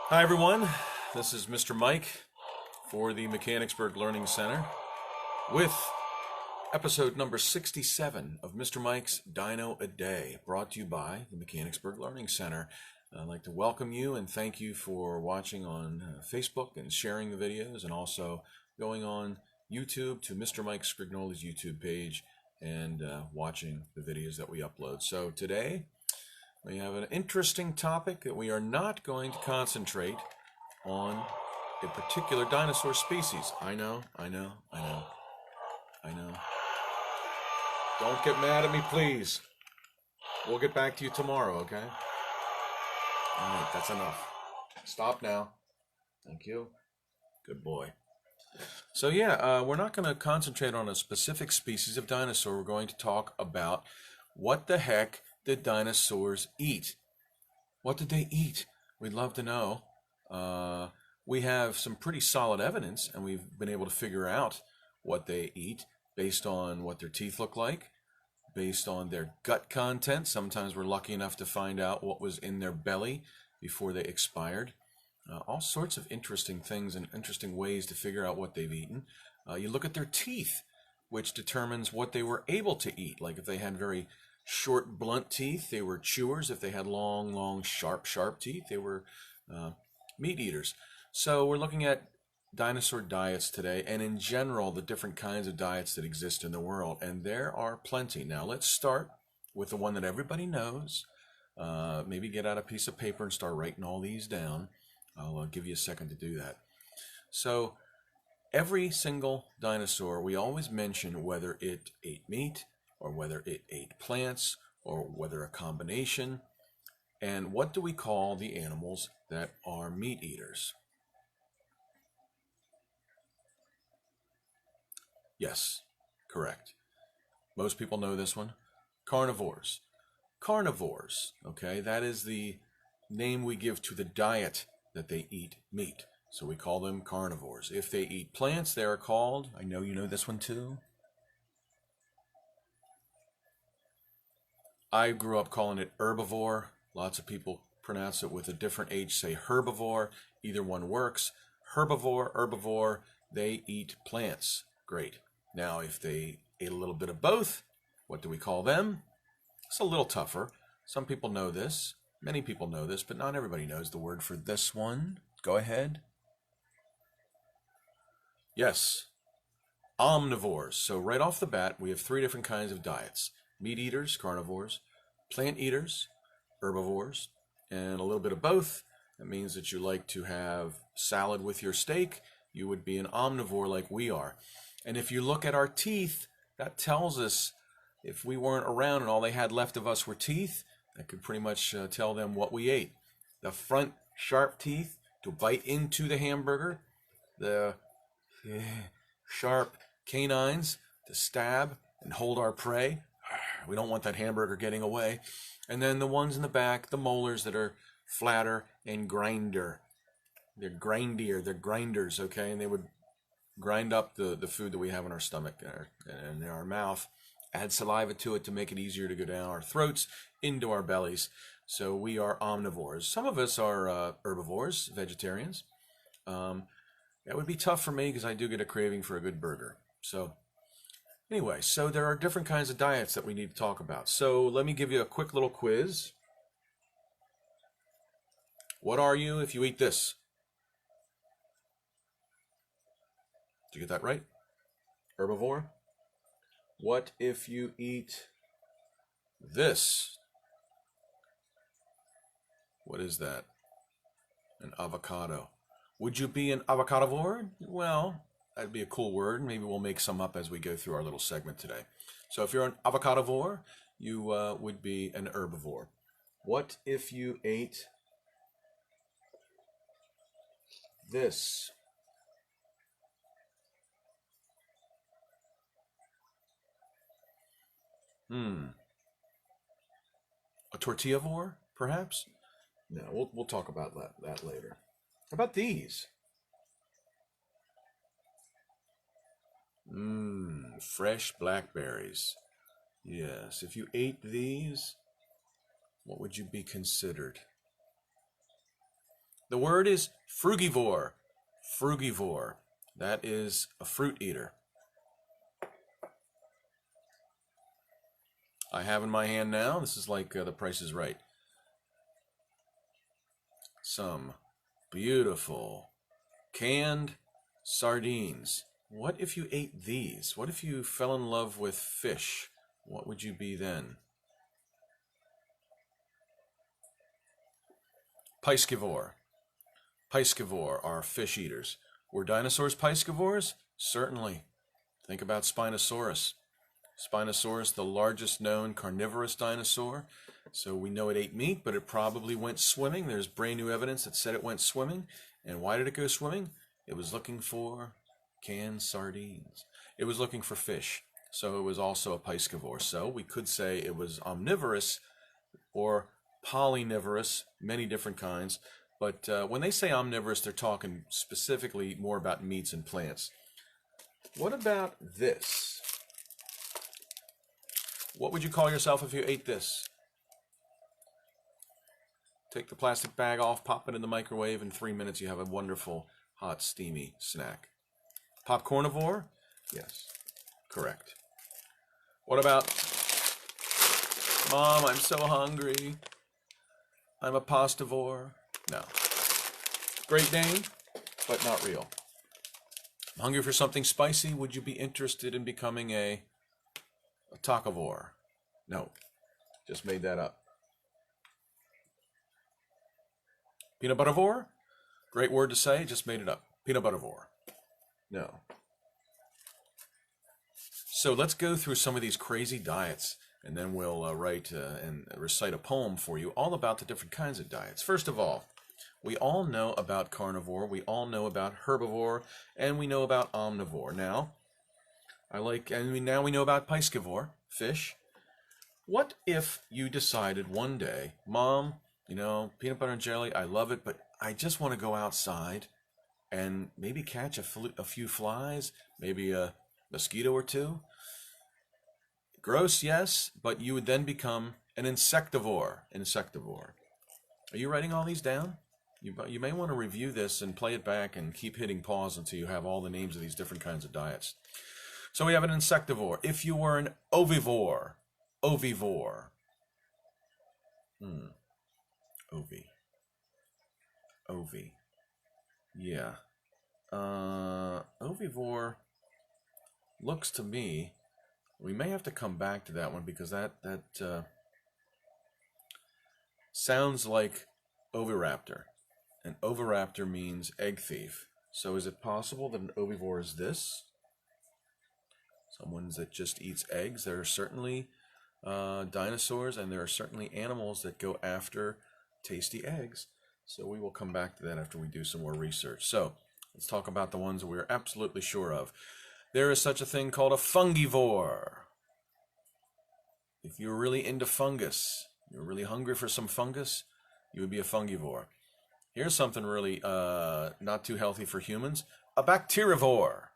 Hi everyone, this is Mr. Mike for the Mechanicsburg Learning Center with episode number 67 of Mr. Mike's Dino-A-Day, brought to you by the Mechanicsburg Learning Center. I'd like to welcome you and thank you for watching on Facebook and sharing the videos, and also going on YouTube to Mr. Mike Sgrignoli's YouTube page and watching the videos that we upload. So today we have an interesting topic that we are not going to concentrate on a particular dinosaur species. I know. Don't get mad at me, please. We'll get back to you tomorrow, okay? All right, that's enough. Stop now. Thank you. Good boy. So yeah, we're not going to concentrate on a specific species of dinosaur. We're going to talk about what the heck did dinosaurs eat? What did they eat? We'd love to know. We have some pretty solid evidence, and we've been able to figure out what they eat based on what their teeth look like, based on their gut content. Sometimes we're lucky enough to find out what was in their belly before they expired. All sorts of interesting things and interesting ways to figure out what they've eaten. You look at their teeth, which determines what they were able to eat. Like if they had very short, blunt teeth, they were chewers. If they had long, sharp teeth, they were meat eaters. So we're looking at dinosaur diets today, and in general, the different kinds of diets that exist in the world. And there are plenty. Now, let's start with the one that everybody knows. Maybe get out a piece of paper and start writing all these down. I'll give you a second to do that. So every single dinosaur, we always mention whether it ate meat, or whether it ate plants, or whether a combination. And what do we call the animals that are meat eaters? Yes, correct. Most people know this one. Carnivores. Carnivores, okay, that is the name we give to the diet that they eat meat. So we call them carnivores. If they eat plants, they are called, I know you know this one too, I grew up calling it herbivore. Lots of people pronounce it with a different H, say herbivore. Either one works. Herbivore, they eat plants. Great. Now, if they ate a little bit of both, what do we call them? It's a little tougher. Some people know this. Many people know this, but not everybody knows the word for this one. Go ahead. Yes, omnivores. So right off the bat, we have three different kinds of diets. Meat eaters, carnivores, plant eaters, herbivores, and a little bit of both. That means that you like to have salad with your steak. You would be an omnivore like we are. And if you look at our teeth, that tells us if we weren't around and all they had left of us were teeth, that could pretty much tell them what we ate. The front sharp teeth to bite into the hamburger, the sharp canines to stab and hold our prey. We don't want that hamburger getting away. And then the ones in the back, the molars that are flatter and grinder. They're grindier, they're grinders, okay? And they would grind up the food that we have in our stomach and in our mouth, add saliva to it to make it easier to go down our throats into our bellies. So we are omnivores. Some of us are herbivores, vegetarians. That would be tough for me because I do get a craving for a good burger. So anyway, so there are different kinds of diets that we need to talk about. So let me give you a quick little quiz. What are you if you eat this? Did you get that right? Herbivore. What if you eat this? What is that? An avocado. Would you be an avocadovore? Well, that'd be a cool word. Maybe we'll make some up as we go through our little segment today. So if you're an avocadovore, you would be an herbivore. What if you ate this? A tortillavore, perhaps? No, we'll talk about that later. How about these? Fresh blackberries. Yes, if you ate these, what would you be considered? The word is frugivore. Frugivore. That is a fruit eater. I have in my hand now, this is like The Price is Right, some beautiful canned sardines. What if you ate these? What if you fell in love with fish? What would you be then? Piscivore. Piscivore are fish eaters. Were dinosaurs piscivores? Certainly. Think about Spinosaurus. Spinosaurus, the largest known carnivorous dinosaur. So we know it ate meat, but it probably went swimming. There's brand new evidence that said it went swimming. And why did it go swimming? It was looking for canned sardines. It was looking for fish. So it was also a piscivore. So we could say it was omnivorous or polynivorous, many different kinds. But when they say omnivorous, they're talking specifically more about meats and plants. What about this? What would you call yourself if you ate this? Take the plastic bag off, pop it in the microwave. In 3 minutes, you have a wonderful, hot, steamy snack. Popcornivore? Yes, correct. What about, Mom, I'm so hungry. I'm a pastivore. No. Great Dane, but not real. Hungry for something spicy? Would you be interested in becoming a tacovore? No, just made that up. Peanut buttervore? Great word to say, just made it up. Peanut buttervore. No. So let's go through some of these crazy diets, and then we'll write and recite a poem for you all about the different kinds of diets. First of all, we all know about carnivore, we all know about herbivore, and we know about omnivore. Now, now we know about piscivore, fish. What if you decided one day, Mom, you know, peanut butter and jelly, I love it, but I just want to go outside and maybe catch a few flies, maybe a mosquito or two? Gross, yes, but you would then become an insectivore. Insectivore. Are you writing all these down? You may want to review this and play it back and keep hitting pause until you have all the names of these different kinds of diets. So we have an insectivore. If you were an ovivore, ovivore. Ovi. Yeah. Ovivore looks to me, we may have to come back to that one because that sounds like oviraptor. An oviraptor means egg thief. So is it possible that an ovivore is this? Someone that just eats eggs? There are certainly dinosaurs, and there are certainly animals that go after tasty eggs. So we will come back to that after we do some more research. So let's talk about the ones that we're absolutely sure of. There is such a thing called a fungivore. If you're really into fungus, you're really hungry for some fungus, you would be a fungivore. Here's something really not too healthy for humans, a bacterivore.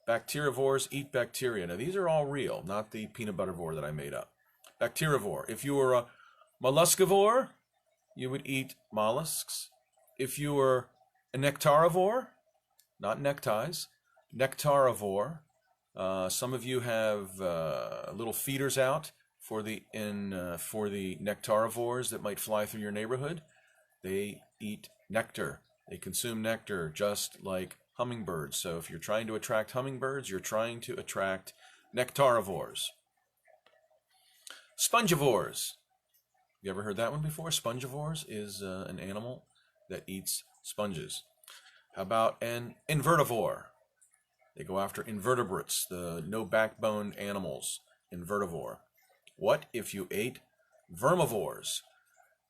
Bacterivores eat bacteria. Now, these are all real, not the peanut buttervore that I made up. Bacterivore. If you were a molluscivore, you would eat mollusks. If you were a nectarivore, not neckties, nectarivore. Some of you have little feeders out for the nectarivores that might fly through your neighborhood. They eat nectar. They consume nectar just like hummingbirds. So if you're trying to attract hummingbirds, you're trying to attract nectarivores. Spongivores. You ever heard that one before? Spongivores is an animal that eats sponges. How about an invertivore? They go after invertebrates, the no backbone animals. Invertivore. What if you ate vermivores?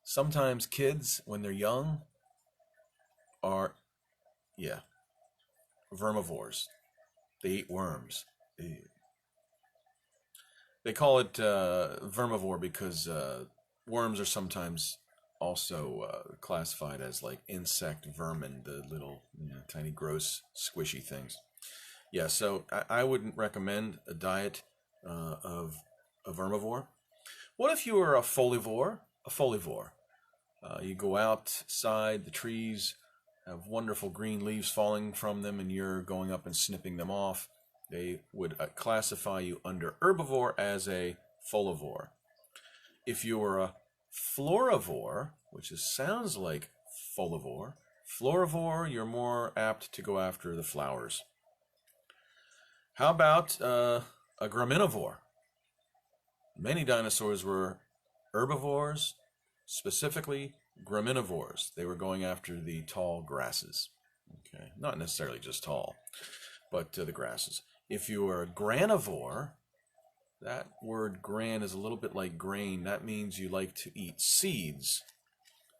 Sometimes kids, when they're young, are, vermivores. They eat worms. They call it vermivore because worms are sometimes also classified as like insect vermin, the little tiny gross squishy things. Yeah, so I wouldn't recommend a diet of a vermivore. What if you were a folivore? A folivore. You go outside, the trees have wonderful green leaves falling from them, and you're going up and snipping them off. They would classify you under herbivore as a folivore. If you were a florivore, which sounds like folivore, florivore, you're more apt to go after the flowers. How about a graminivore? Many dinosaurs were herbivores, specifically graminivores. They were going after the tall grasses. Okay, not necessarily just tall, but the grasses. If you were a granivore, that word gran is a little bit like grain. That means you like to eat seeds.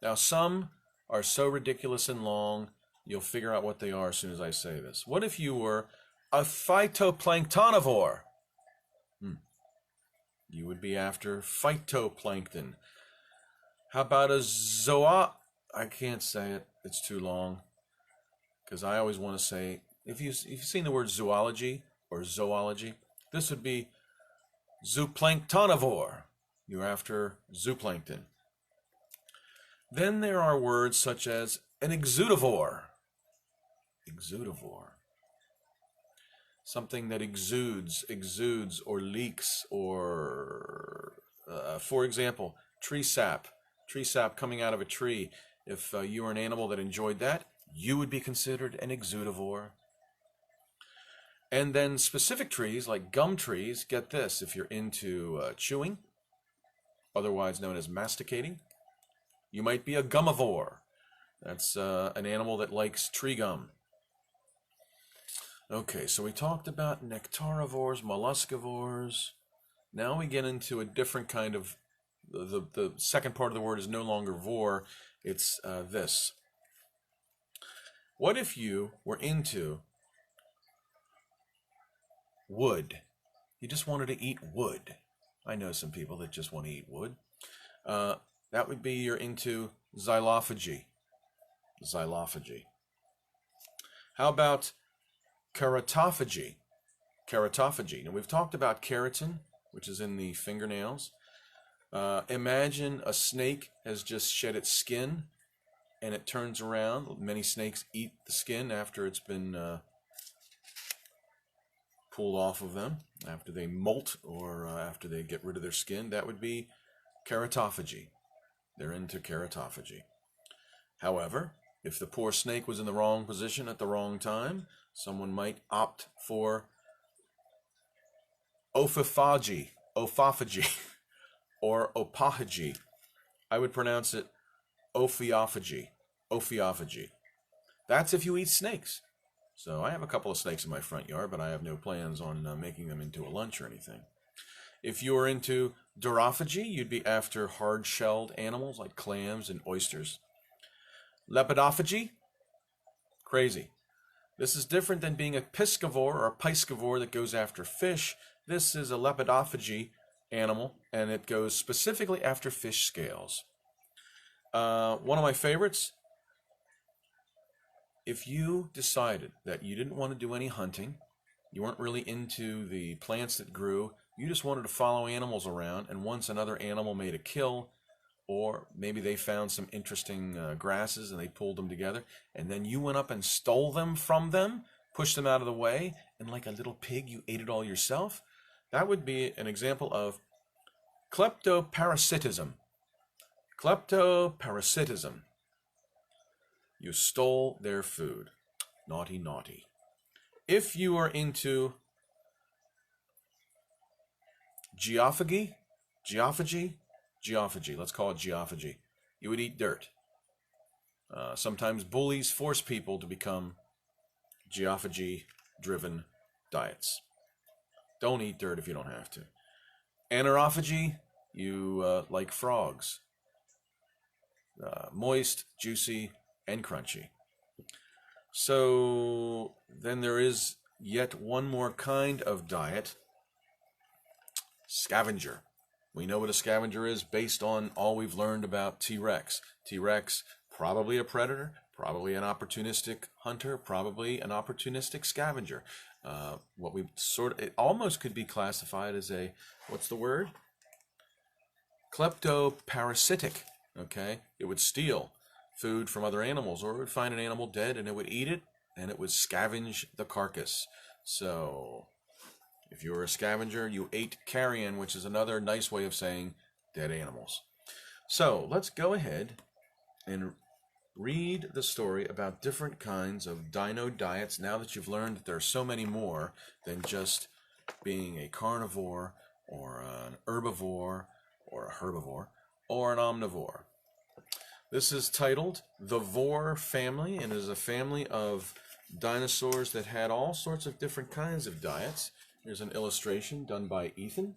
Now, some are so ridiculous and long, you'll figure out what they are as soon as I say this. What if you were a phytoplanktonivore? You would be after phytoplankton. How about a I can't say it. It's too long. Because I always want to say, if you've seen the word zoology or zoology, this would be zooplanktonivore. You're after zooplankton. Then there are words such as an exudivore. Exudivore. Something that exudes or leaks, or, for example, tree sap coming out of a tree. If you were an animal that enjoyed that, you would be considered an exudivore. And then specific trees, like gum trees, get this, if you're into chewing, otherwise known as masticating, you might be a gumivore. That's an animal that likes tree gum. Okay, so we talked about nectarivores, molluscivores. Now we get into a different kind of, the second part of the word is no longer vor, it's this. What if you were into wood? You just wanted to eat wood. I know some people that just want to eat wood. That would be you're into xylophagy. Xylophagy. How about keratophagy? Keratophagy. Now we've talked about keratin, which is in the fingernails. Imagine a snake has just shed its skin and it turns around. Many snakes eat the skin after it's been pulled off of them, after they molt or after they get rid of their skin. That would be keratophagy. They're into keratophagy. However, if the poor snake was in the wrong position at the wrong time, someone might opt for ophophagy, or opophagy. I would pronounce it ophiophagy, ophiophagy. That's if you eat snakes. So I have a couple of snakes in my front yard, but I have no plans on making them into a lunch or anything. If you were into durophagy, you'd be after hard-shelled animals like clams and oysters. Lepidophagy, crazy. This is different than being a piscivore or a piscivore that goes after fish. This is a lepidophagy animal, and it goes specifically after fish scales. One of my favorites, if you decided that you didn't want to do any hunting, you weren't really into the plants that grew, you just wanted to follow animals around, and once another animal made a kill, or maybe they found some interesting grasses and they pulled them together, and then you went up and stole them from them, pushed them out of the way, and like a little pig you ate it all yourself, that would be an example of kleptoparasitism. Kleptoparasitism. You stole their food. Naughty, naughty. If you are into geophagy, let's call it geophagy, you would eat dirt. Sometimes bullies force people to become geophagy-driven diets. Don't eat dirt if you don't have to. Anaerophagy, you like frogs. Moist, juicy, and crunchy. So then there is yet one more kind of diet. Scavenger. We know what a scavenger is based on all we've learned about T-Rex. T-Rex, probably a predator, probably an opportunistic hunter, probably an opportunistic scavenger. What we it almost could be classified as a, what's the word? Kleptoparasitic. Okay? It would steal food from other animals, or it would find an animal dead and it would eat it, and it would scavenge the carcass. So, if you were a scavenger, you ate carrion, which is another nice way of saying dead animals. So, let's go ahead and read the story about different kinds of dino diets now that you've learned that there are so many more than just being a carnivore or an herbivore or a herbivore or an omnivore. This is titled The Vor Family, and is a family of dinosaurs that had all sorts of different kinds of diets. Here's an illustration done by Ethan.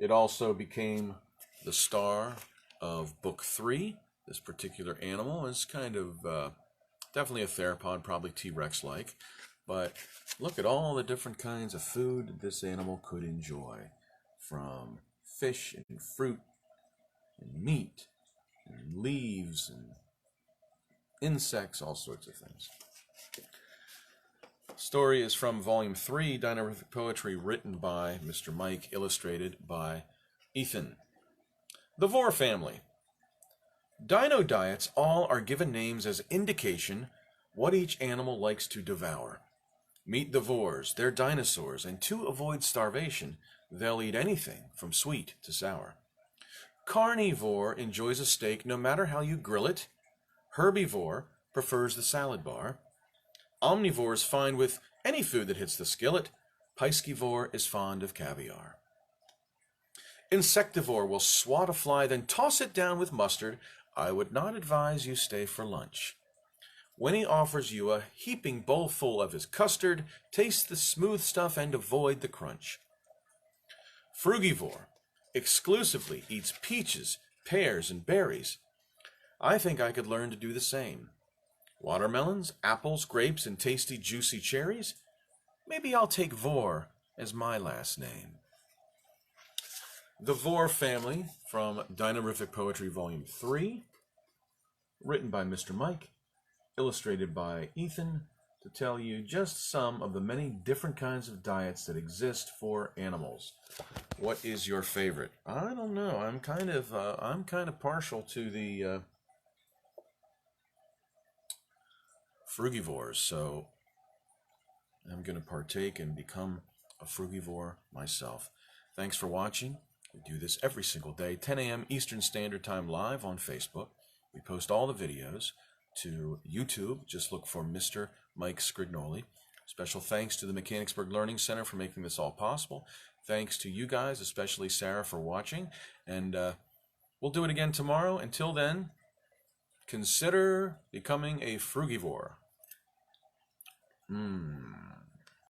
It also became the star of book 3. This particular animal is kind of definitely a theropod, probably T-Rex-like. But look at all the different kinds of food this animal could enjoy, from fish and fruit and meat and leaves and insects, all sorts of things. Story is from Volume 3, Dino-Rific Poetry, written by Mr. Mike, illustrated by Ethan. The Vor Family. Dino diets all are given names as indication what each animal likes to devour. Meet the Vors, they're dinosaurs, and to avoid starvation, they'll eat anything from sweet to sour. Carnivore enjoys a steak no matter how you grill it. Herbivore prefers the salad bar. Omnivore is fine with any food that hits the skillet. Piscivore is fond of caviar. Insectivore will swat a fly, then toss it down with mustard. I would not advise you stay for lunch. When he offers you a heaping bowl full of his custard, taste the smooth stuff and avoid the crunch. Frugivore exclusively eats peaches, pears, and berries. I think I could learn to do the same. Watermelons, apples, grapes, and tasty, juicy cherries? Maybe I'll take Vor as my last name. The Vor Family, from Dino-Rific Poetry, Volume 3, written by Mr. Mike, illustrated by Ethan, to tell you just some of the many different kinds of diets that exist for animals. What is your favorite? I don't know. I'm kind of partial to the frugivores, so I'm going to partake and become a frugivore myself. Thanks for watching. We do this every single day, 10 a.m. Eastern Standard Time, live on Facebook. We post all the videos to YouTube. Just look for Mr. Mike Sgrignoli. Special thanks to the Mechanicsburg Learning Center for making this all possible. Thanks to you guys, especially Sarah, for watching. And we'll do it again tomorrow. Until then, consider becoming a frugivore.